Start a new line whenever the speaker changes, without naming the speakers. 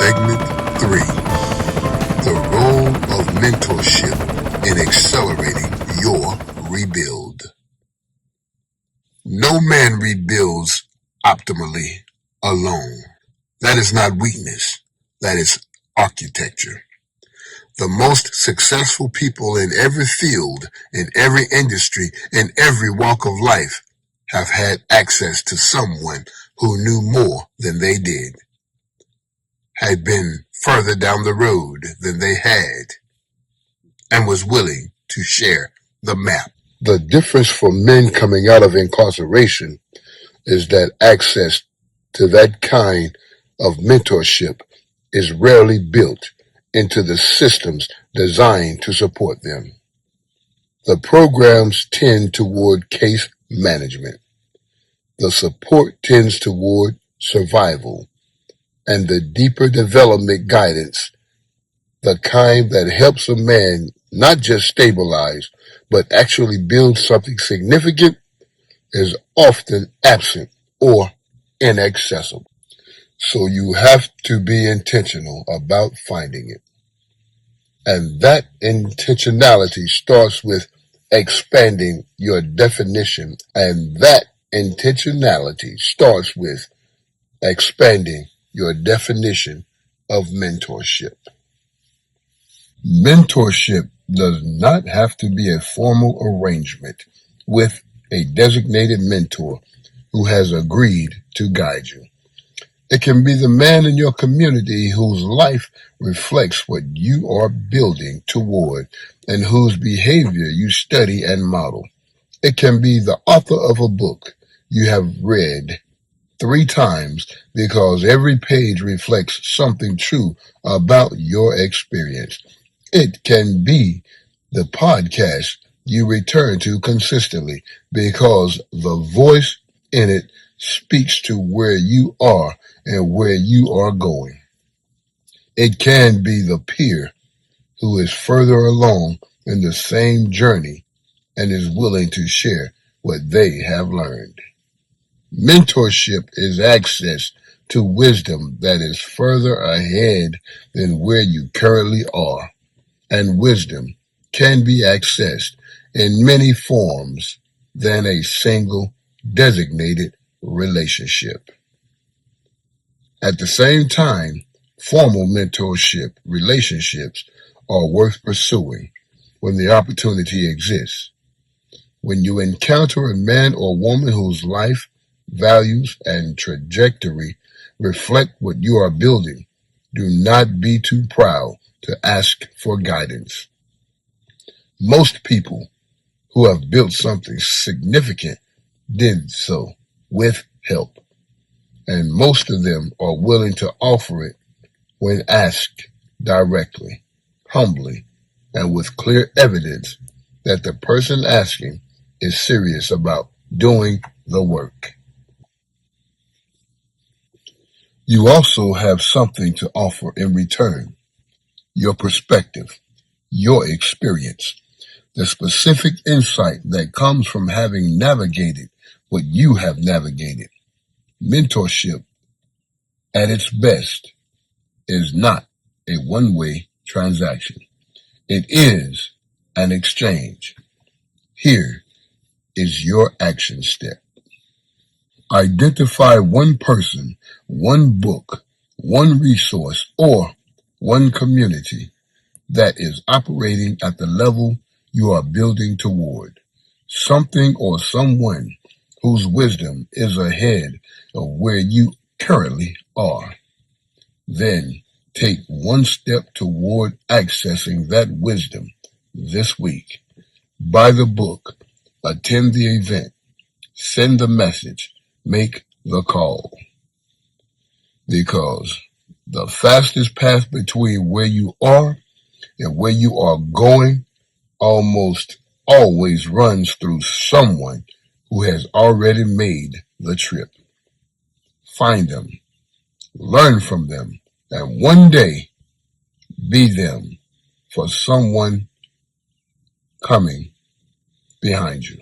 Segment 3. The role of mentorship in accelerating your rebuild. No man rebuilds optimally alone. That is not weakness. That is architecture. The most successful people in every field, in every industry, in every walk of life have had access to someone who knew more than they did, had been further down the road than they had, and was willing to share the map. The difference for men coming out of incarceration is that access to that kind of mentorship is rarely built into the systems designed to support them. The programs tend toward case management. The support tends toward survival, and the deeper development guidance, the kind that helps a man not just stabilize, but actually build something significant, is often absent or inaccessible. So you have to be intentional about finding it. And that intentionality starts with expanding your definition, and that intentionality starts with expanding your definition of mentorship. Mentorship does not have to be a formal arrangement with a designated mentor who has agreed to guide you. It can be the man in your community whose life reflects what you are building toward and whose behavior you study and model. It can be the author of a book you have read 3 times because every page reflects something true about your experience. It can be the podcast you return to consistently because the voice in it speaks to where you are and where you are going. It can be the peer who is further along in the same journey and is willing to share what they have learned. Mentorship is access to wisdom that is further ahead than where you currently are, and wisdom can be accessed in many forms than a single designated relationship. At the same time, formal mentorship relationships are worth pursuing when the opportunity exists. When you encounter a man or woman whose life, values, and trajectory reflect what you are building, do not be too proud to ask for guidance. Most people who have built something significant did so with help, and most of them are willing to offer it when asked directly, humbly, and with clear evidence that the person asking is serious about doing the work. You also have something to offer in return: your perspective, your experience, the specific insight that comes from having navigated what you have navigated. Mentorship, at its best, is not a one-way transaction. It is an exchange. Here is your action step. Identify one person, one book, one resource, or one community that is operating at the level you are building toward. Something or someone whose wisdom is ahead of where you currently are. Then take one step toward accessing that wisdom this week. Buy the book, attend the event, send the message, make the call. Because the fastest path between where you are and where you are going almost always runs through someone who has already made the trip. Find them, learn from them, and one day be them for someone coming behind you.